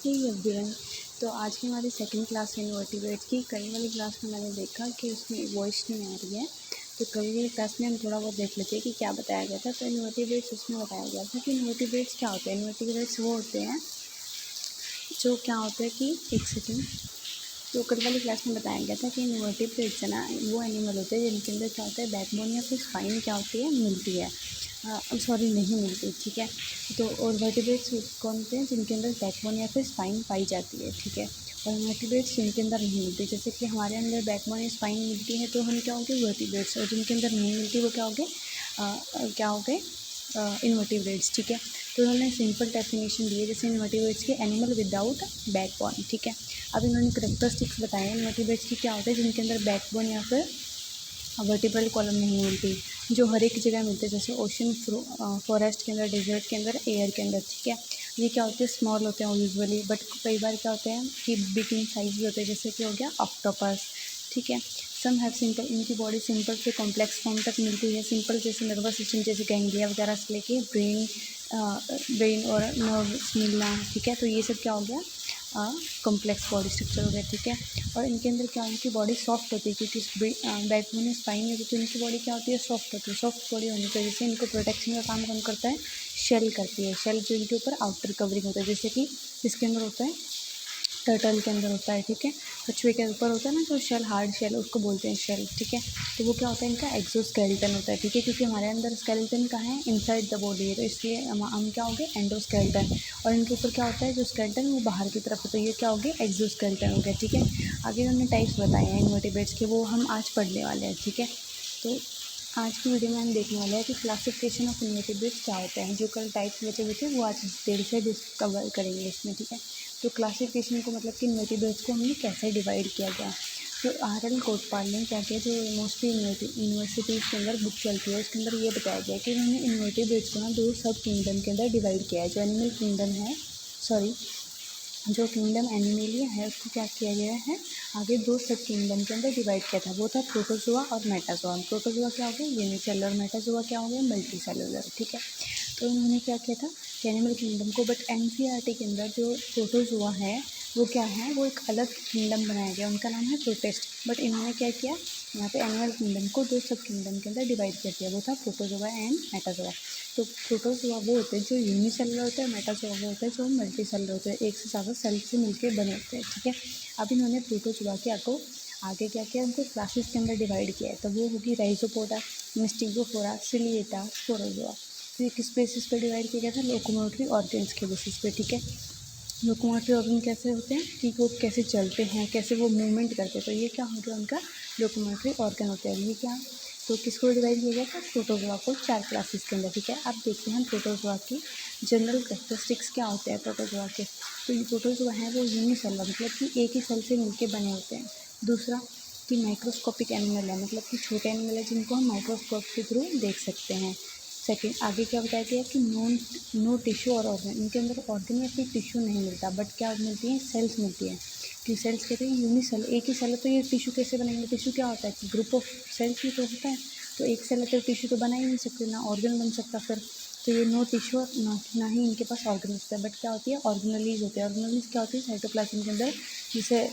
Everyone. तो आज की हमारी सेकंड क्लास है इन्वर्टिब्रेट्स की। कई वाली क्लास में मैंने देखा कि उसमें वॉइस नहीं आ रही है, तो कई वाली क्लास में हम थोड़ा बहुत देख लेते हैं कि क्या बताया गया था। तो इन्वर्टिब्रेट्स उसमें बताया गया था कि इन्वर्टिब्रेट्स क्या होते हैं। इन्वर्टिब्रेट्स वो होते हैं जो क्या होता है कि एक सेकेंड, तो कल वाली क्लास में बताया गया था कि इन्वर्टिब्रेट्स है ना, वो एनिमल होते हैं जिनके अंदर क्या होता है, बैकबोन या फिर स्पाइन क्या होती है, मिलती है। सॉरी, नहीं मिलती, ठीक है। तो और वर्टिब्रेट्स कौन होते हैं जिनके अंदर बैकबोन या फिर स्पाइन पाई जाती है, ठीक है। और वर्टिब्रेट्स जिनके अंदर नहीं मिलती, जैसे कि हमारे अंदर बैकबोन या स्पाइन मिलती है तो हम क्या होंगे, वर्टिब्रेट्स। और जिनके अंदर नहीं मिलती वो क्या हो गए, इन्वर्टिब्रेट्स, ठीक है। तो उन्होंने सिंपल डेफिनेशन दी है, जैसे इन्वर्टिब्रेट्स के एनिमल विदाउट बैकबोन, ठीक है। अब इन्होंने करेक्टरिस्टिक्स बताए हैं इन्वर्टिब्रेट्स की क्या होता है जिनके अंदर बैकबोन या फिर वर्टिब्रल कॉलम नहीं मिलती, जो हर एक जगह मिलते हैं, जैसे ओशन, फॉरेस्ट के अंदर, डेजर्ट के अंदर, एयर के अंदर, ठीक है। ये क्या होते हैं, स्मॉल होते हैं यूजुअली, बट कई बार क्या होते हैं कि बिग इन साइज भी होते हैं, जैसे कि हो गया ऑक्टोपस, ठीक है। सम हैव सिंपल, इनकी बॉडी सिंपल से कॉम्प्लेक्स फॉर्म तक मिलती है। सिंपल जैसे नर्वस सिस्टम, जैसे गैंग्लिया वगैरह से लेके ब्रेन और नर्व्स मिलना, ठीक है। तो ये सब क्या हो गया, कॉम्प्लेक्स बॉडी स्ट्रक्चर हो गया, ठीक है। और इनके अंदर क्या उनकी बॉडी सॉफ्ट होती है, क्योंकि बैकबोन स्पाइन है तो इनकी बॉडी क्या होती है, सॉफ्ट होती है। सॉफ्ट बॉडी होने की वजह से इनको प्रोटेक्शन का काम कौन करता है, शेल करती है। शेल जो इनके ऊपर आउटर कवरिंग होता है, जैसे कि इसके अंदर होता है, टर्टल के अंदर होता है, ठीक है। कछुए के ऊपर होता है ना जो शेल, हार्ड शेल, उसको बोलते हैं शेल, ठीक है। तो वो क्या होता है, इनका एक्सोस्केलेटन होता है, ठीक है। क्योंकि हमारे अंदर स्केलेटन कहाँ है, इनसाइड द बॉडी है, तो इसलिए हम क्या हो गए, एंडोस्केलेटन। और इनके ऊपर क्या होता है, जो स्केलेटन वो बाहर की तरफ होता है, ये क्या हो गया, एक्सोस्केलेटन हो गया, ठीक है। आगे हमने टाइप्स बताए हैं इन्वर्टिब्रेट्स के, वो हम आज पढ़ने वाले हैं, ठीक है। तो आज की वीडियो में हम देखने वाले हैं कि क्लासिफिकेशन ऑफ इन्वर्टिब्रेट्स क्या होता है। जो कल टाइप्स बचे हुए थे वो आज देर से डिस्कवर करेंगे इसमें, ठीक है। तो क्लासिफिकेशन को मतलब कि इन्वर्टिब्रेट्स को हमने कैसे डिवाइड किया गया। तो आर.एल. कोटपाल ने क्या किया, जो मोस्टली यूनिवर्सिटीज़ के अंदर बुक चलती है उसके अंदर ये बताया गया कि उन्होंने इन्वर्टिब्रेट्स को ना दो सब किंगडम के अंदर डिवाइड किया है। जो एनिमल किंगडम है, सॉरी, जो किंगडम एनिमेलिया है उसको क्या किया गया है, आगे दो सब किंगडम के अंदर डिवाइड किया था। वो था प्रोटोजोआ और मेटाजोआ। प्रोटोजोआ क्या हो गया, यूनिसेलुलर, मेटाजोआ क्या हो गया, मल्टी सेलुलर, ठीक है। तो इन्होंने क्या किया था कि एनिमल किंगडम को, बट एनसीईआरटी के अंदर जो प्रोटोजोआ है वो क्या है, वो एक अलग किंगडम बनाया गया, उनका नाम है प्रोटिस्ट। बट इन्होंने क्या किया, यहाँ पे एनिमल किंगडम को दो सब किंगडम के अंदर डिवाइड कर दिया, वो था प्रोटोजोआ एंड मेटाजोआ। तो प्रोटोजोआ वो होते हैं जो यूनिसेलुलर होते हैं, मेटाजोआ वो होते हैं जो मल्टी सेलुलर होते हैं, एक से ज़्यादा सेल से मिलकर बने होते हैं, ठीक है। अब इन्होंने प्रोटोजोआ के आगे क्या किया, उनको क्लासेस के अंदर डिवाइड किया है। तो वो होगी राइजोपोडा, मिस्टिगोफोरा, सिलिएटा, स्पोरोजोआ। तो ये किस बेसिस पर डिवाइड किया गया था, लोकोमोटरी ऑर्गन्स के बेसिस पे, ठीक है। लोकोमोटरी ऑर्गन कैसे होते हैं कि वो कैसे चलते हैं, कैसे वो मूवमेंट करते हैं, तो ये क्या हो गया, उनका लोकोमोटरी ऑर्गन होते हैं। ये क्या, तो किसको डिवाइड किया गया था, प्रोटोजोआ को 4 क्लासेस के अंदर, ठीक है। अब देखते हैं प्रोटोजोआ की जनरल कैरेक्टरिस्टिक्स क्या होते हैं प्रोटोजोआ के। तो ये प्रोटोजोआ हैं वो यूनिसेलुलर, मतलब कि एक ही सेल से मिलकर बने होते हैं। दूसरा कि माइक्रोस्कोपिक एनिमल है, मतलब कि छोटे एनिमल है जिनको हम माइक्रोस्कोप के थ्रू देख सकते हैं। सेकेंड, आगे क्या बताया गया कि नो टिश्यू और ऑर्गन, इनके अंदर ऑर्गन या फिर टिश्यू नहीं मिलता, बट क्या मिलती है, सेल्स मिलती हैं। कि सेल्स कहते हैं यूनिसेल, एक ही सेल है, तो ये टिश्यू कैसे बनेंगे, टिश्यू क्या होता है कि ग्रुप ऑफ सेल्स ही तो होता है। तो एक सेल है तो टिश्यू तो बना ही नहीं सकते, ना ऑर्गन बन सकता फिर। तो ये नो टिश्यू और ना ही इनके पास ऑर्गन होता है, बट क्या होती है, ऑर्गेनलीज होते हैं। ऑर्गेनलीज क्या होती है, साइटोप्लाज्म के अंदर, जैसे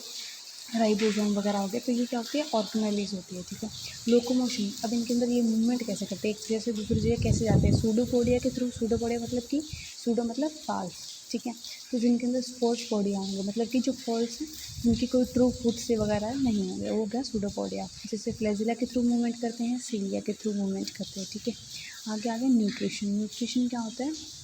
राइबोसोम वगैरह हो गए, तो ये क्या होती है, ऑर्गेनाइज होती है, ठीक है। लोकोमोशन, अब इनके अंदर ये मूवमेंट कैसे करते हैं, एक जगह से दूसरी जगह कैसे जाते हैं, सूडोपोडिया के थ्रू। सूडोपोडिया मतलब कि सूडो मतलब फाल्स, ठीक है। तो जिनके अंदर स्पोर्ट्स पोडिया होंगे, मतलब कि जो फॉल्स हैं जिनकी कोई ट्रू फुट से वगैरह नहीं होंगे, वो क्या, सूडोपोडिया। जैसे फ्लैजिला के थ्रू मूवमेंट करते हैं, सीलिया के थ्रू मूवमेंट करते हैं, ठीक है। आगे आगे न्यूट्रिशन, न्यूट्रिशन क्या होता है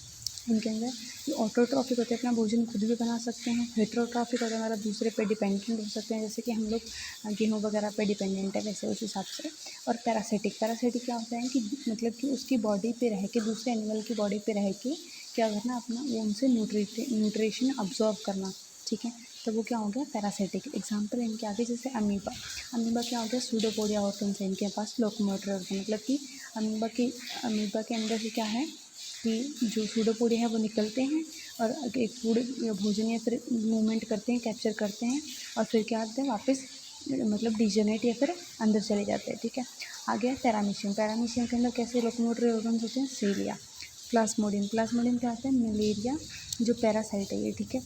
इनके अंदर, ये ऑटोट्रॉफिक होते हैं, अपना भोजन खुद भी बना सकते हैं। हेट्रोट्रॉफिक होता है, मतलब दूसरे पे डिपेंडेंट हो सकते हैं, जैसे कि हम लोग गेहूँ वगैरह पे डिपेंडेंट है, वैसे उस हिसाब से। और पैरासिटिक, पैरासिटिक क्या होता है कि मतलब कि उसकी बॉडी पे रह के, दूसरे एनिमल की बॉडी पे रह के क्या करना, अपना वो उनसे न्यूट्रिशन अब्जॉर्व करना, ठीक है। तो वो क्या हो गया, पैरासिटिक। एग्जाम्पल इनके आगे जैसे अमीबा, अमीबा क्या हो गया, सूडोपोडिया ऑर्गन्स है इनके पास, लोकोमोटर ऑर्गन, मतलब कि अमीबा के अंदर से क्या है कि जो सूडोपोडिया है वो निकलते हैं और एक फूड या भोजन या फिर मूवमेंट करते हैं, कैप्चर करते हैं, और फिर क्या करते हैं, वापस मतलब डिजनरेट या फिर अंदर चले जाते हैं, ठीक है। आगे है पैरामीशियम, पैरामीशियम के अंदर कैसे लोकोमोटरी ऑर्गन्स होते हैं, सीलिया। प्लाज्मोडियम, प्लाज्मोडियम क्या होता है, मलेरिया जो पैरासाइट है ये, ठीक है।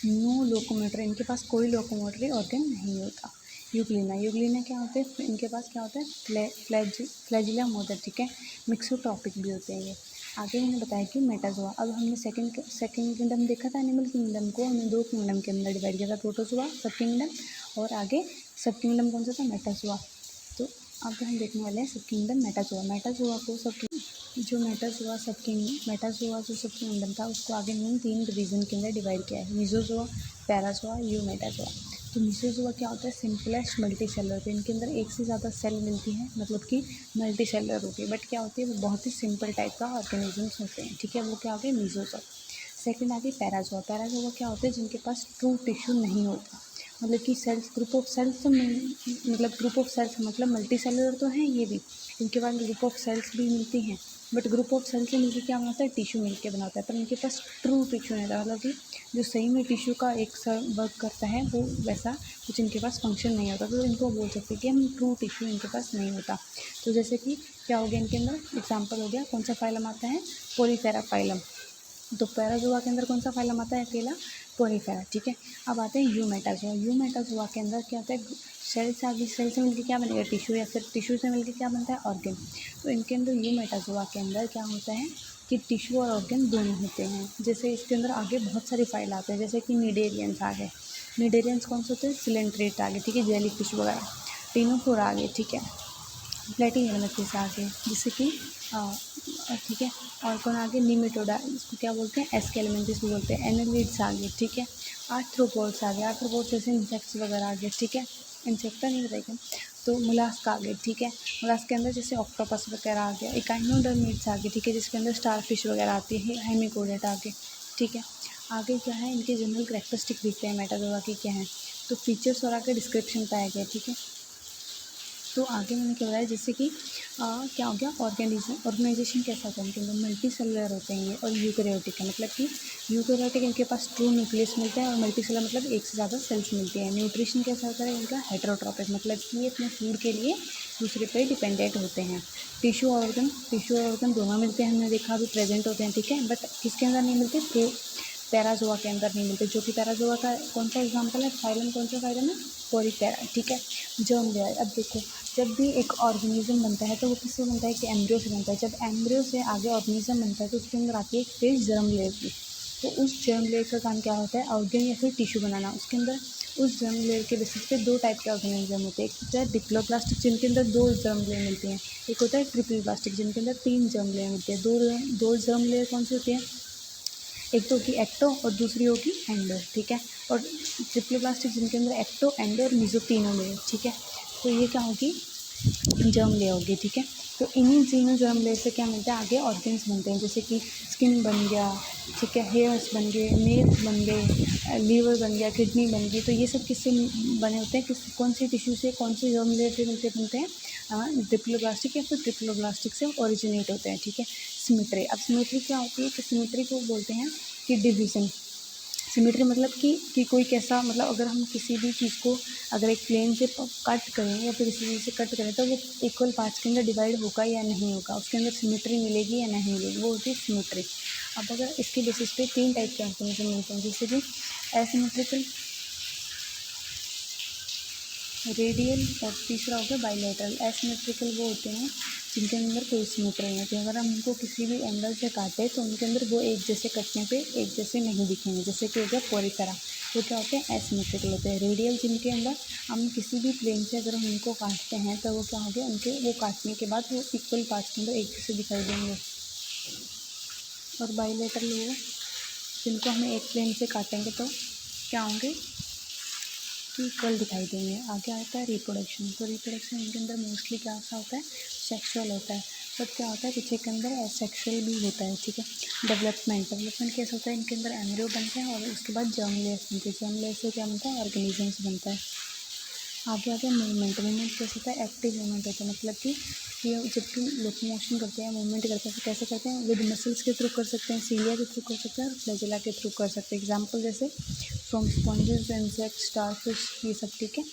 नो लोकोमोटरी, इनके पास कोई लोकोमोटरी ऑर्गन नहीं होता। यूग्लिना क्या होते हैं, इनके पास क्या होता है, फ्लैजिलम होता है, ठीक है। मिक्सोट्रॉपिक भी होते हैं ये। आगे मैंने बताया कि मेटाजोआ। अब हमने सेकंड किंगडम देखा था एनिमल किंगडम को, हमने 2 किंगडम के अंदर डिवाइड किया था, प्रोटोजोआ सब किंगडम, और आगे सब किंगडम कौन सा था, मेटाजोआ। तो अब हम देखने वाले हैं सब किंगडम मेटाजोआ। मेटाजोआ जो सब किंगडम था उसको आगे मैंने 3 डिवीज़न के अंदर डिवाइड किया है, मीसोजोआ, पैराजोआ, यूमेटाजोआ। तो मीसोजोआ क्या होता है, सिंपलेस्ट मल्टी सेलर, तो इनके अंदर एक से ज़्यादा सेल मिलती है, मतलब कि मल्टी सेलर होती है, बट क्या होती है वो बहुत ही सिंपल टाइप का ऑर्गेनिजम्स होते हैं, ठीक है। वो क्या हो गया, मीसोजोआ। सेकंड आ गई पैराजोआ। पैराजोआ क्या होते हैं, जिनके पास ट्रू टिश्यू नहीं होता, मतलब कि सेल्स, ग्रुप ऑफ सेल्स तो ग्रुप ऑफ सेल्स मतलब मल्टी सेलुलर तो हैं ये भी, इनके पास ग्रुप ऑफ सेल्स भी मिलती हैं, बट ग्रुप ऑफ सेल से मिलकर क्या बनाता है, टिश्यू मिलकर बनाता है, पर इनके पास ट्रू टिश्यू नहीं होता, मतलब कि जो सही में टिश्यू का एक वर्क करता है वो वैसा कुछ इनके पास फंक्शन नहीं होता, तो इनको बोल सकते हैं कि हम ट्रू टिश्यू इनके पास नहीं होता। तो जैसे कि क्या हो गया इनके अंदर, एग्जाम्पल हो गया, कौन सा फाइलम आता है, पोलीफेरा फाइलम। तो पैराजोआ के अंदर कौन सा फाइलम आता है, अकेला पोलीफेरा, ठीक है। अब आते हैं यूमेटाजोआ। यूमेटाजोआ के अंदर क्या होता है, सेल से आगे, सेल से मिलकर क्या बनेगा, टिश्यू, या फिर टिश्यू से मिलकर क्या बनता है, ऑर्गन। तो इनके अंदर यूमेटाजोआ के अंदर क्या होता है कि टिश्यू और ऑर्गन दोनों होते हैं। जैसे इसके अंदर आगे बहुत सारे फाइल आते हैं, जैसे कि निडेरियंस आ गए, निडेरियंस कौन से होते हैं, सिलेंट्रेट आ गए, ठीक है, जेली फिश वगैरह, टीनोफोर आ गए, ठीक है, प्लेटिहेल्मिन्थेस आ गए, जैसे कि ठीक है, और कौन आगे, निमेटोडा, इसको क्या बोलते हैं, एस्केलेमेंथिस भी बोलते हैं, एनालिड्स आ गए, ठीक है, आर्थ्रोपोड्स आ गए, आर्थ्रोपोड्स जैसे इंसेक्ट्स वगैरह आ गए, ठीक है, इंसेक्ट नहीं बताएगा, तो मोलास्क आ गए, ठीक है, मोलास्क के अंदर जैसे ऑक्टोपस वगैरह आ गया, इकाइनोडर्मिड्स आ गए, ठीक है, जिसके अंदर स्टारफिश वगैरह आती है, हेमिकोडेट आ गए, ठीक है। आगे क्या है, इनके जनरल करेक्टरिस्टिक दिखते हैं मेटाजोआ की क्या है, तो फीचर्स और आगे डिस्क्रिप्शन पाया गया, ठीक है। तो आगे मैंने क्या बताया, जैसे कि क्या हो गया, ऑर्गेनाइजेशन कैसा होता है इनके अंदर, मल्टी सेलुलर होते हैं ये, और यूकैरियोटिक है, मतलब कि यूकैरियोटिक इनके पास ट्रू न्यूक्लियस मिलता है, और मल्टी सेलुलर मतलब एक से ज़्यादा सेल्स मिलती है। न्यूट्रिशन कैसा होता है इनका, हेटेरोट्रॉपिक, मतलब कि ये अपने फूड के लिए दूसरे पे डिपेंडेंट होते हैं। टिश्यू और ऑर्गन दोनों मिलते हैं, हमने देखा अभी प्रेजेंट होते हैं, ठीक है, बट किसके अंदर नहीं मिलते, पैराजोआ के अंदर नहीं मिलते, जो कि पैराजोआ का कौन सा एग्जाम्पल है, फाइलम, कौन सा फाइलम है, पोलीफेरा, ठीक है। जर्म लेयर, अब देखो जब भी एक ऑर्गेनिज्म बनता है तो वो किससे बनता है, कि एम्ब्रियो से बनता है। जब एम्ब्रियो से आगे ऑर्गेनिज्म बनता है तो उसके अंदर आती है एक फेज जर्म लेयर की। तो उस जर्म लेयर का काम क्या होता है, ऑर्गन या फिर टिश्यू बनाना। उसके अंदर उस जर्म लेयर के बेसिस पे 2 टाइप के ऑर्गेनिज्म होते हैं, एक होता है डिप्लोप्लास्टिक जिनके अंदर 2 जर्म लेयर मिलती हैं, एक होता है ट्रिपल प्लास्टिक जिनके अंदर 3 जर्म लेयर मिलती है। दो जर्म लेयर कौन सी होती है, एक तो होगी एक्टो और दूसरी होगी एंडो, ठीक है। और ट्रिपल प्लास्टिक जिनके अंदर एक्टो, एंडो और मीजो तीनों लेयर, ठीक है। तो ये क्या होगी, जर्म लेयर होगी, ठीक है। तो इन्हीं तीनों जर्म लेयर से क्या मिलता है, आगे ऑर्गन्स बनते हैं, जैसे कि स्किन बन गया, ठीक है, हेयर्स बन गए, नेल्स बन गए, लीवर बन गया, किडनी बन गई। तो ये सब किससे बने होते हैं, कौन सी टिश्यू से, कौन सी जर्म लेयर से मिलकर बनते हैं, डिप्लोब्लास्टिक या फिर ट्रिप्लोब्लास्टिक से ओरिजिनेट होते हैं, ठीक है। सिमेट्री, अब सिमेट्री क्या होती है, तो सिमेट्री को बोलते हैं कि डिवीज़न। सिमेट्री मतलब कि कोई कैसा, मतलब अगर हम किसी भी चीज़ को अगर एक प्लेन से कट करें या फिर किसी चीज़ से कट करें तो वो इक्वल पार्ट्स के अंदर डिवाइड होगा या नहीं होगा, उसके अंदर सिमेट्री मिलेगी या नहीं मिलेगी, वो होती है सिमेट्री। अब अगर इसके बेसिस पे 3 टाइप के ऑर्गेनिज्म मिलते हैं, जैसे कि एसिमेट्रिकल, रेडियल, और तीसरा हो गया बाइलेटरल। एसिमेट्रिकल वो होते हैं जिनके अंदर कोई सिमेट्री नहीं होती, अगर हम उनको किसी भी एंगल से काटें तो उनके अंदर वो एक जैसे कटने पे एक जैसे नहीं दिखेंगे, जैसे कि हो गया पोरीफेरा, वो क्या होते हैं, एसिमेट्रिकल होते हैं। रेडियल जिनके अंदर हम किसी भी प्लेन से अगर हम उनको काटते हैं तो वो क्या हो गया, उनके वो काटने के बाद वो इक्वल पार्ट्स के अंदर एक जैसे दिखाई देंगे। और बाइलेटरल वो जिनको हमें एक प्लेन से काटेंगे तो क्या होंगे, कि इक्वल दिखाई देंगे। आगे आता है रिप्रोडक्शन, तो रिप्रोडक्शन इनके अंदर मोस्टली क्या सा होता है, सेक्सुअल होता है, बट क्या होता है पीछे के अंदर एसेक्सुअल भी होता है, ठीक है। डेवलपमेंट कैसा होता है, इनके अंदर एम्ब्रियो बनते हैं और उसके बाद जर्म लेयर्स बनते हैं, जर्म लेयर से क्या बनता है, ऑर्गेनिजम्स बनता है। आगे आगे मूवमेंट कैसे होता है, एक्टिव मूवमेंट होता है, मतलब कि ये जब भी लोकोमोशन करते हैं, मूवमेंट करते हैं तो कैसे करते हैं, विद मसल्स के थ्रू कर सकते हैं, सीलिया के थ्रू कर सकते हैं और फ्लैजिला के थ्रू कर सकते हैं। एग्जाम्पल जैसे फ्रॉम स्पॉन्जेस, इंसेक्ट, स्टारफिश, ये सब, ठीक है।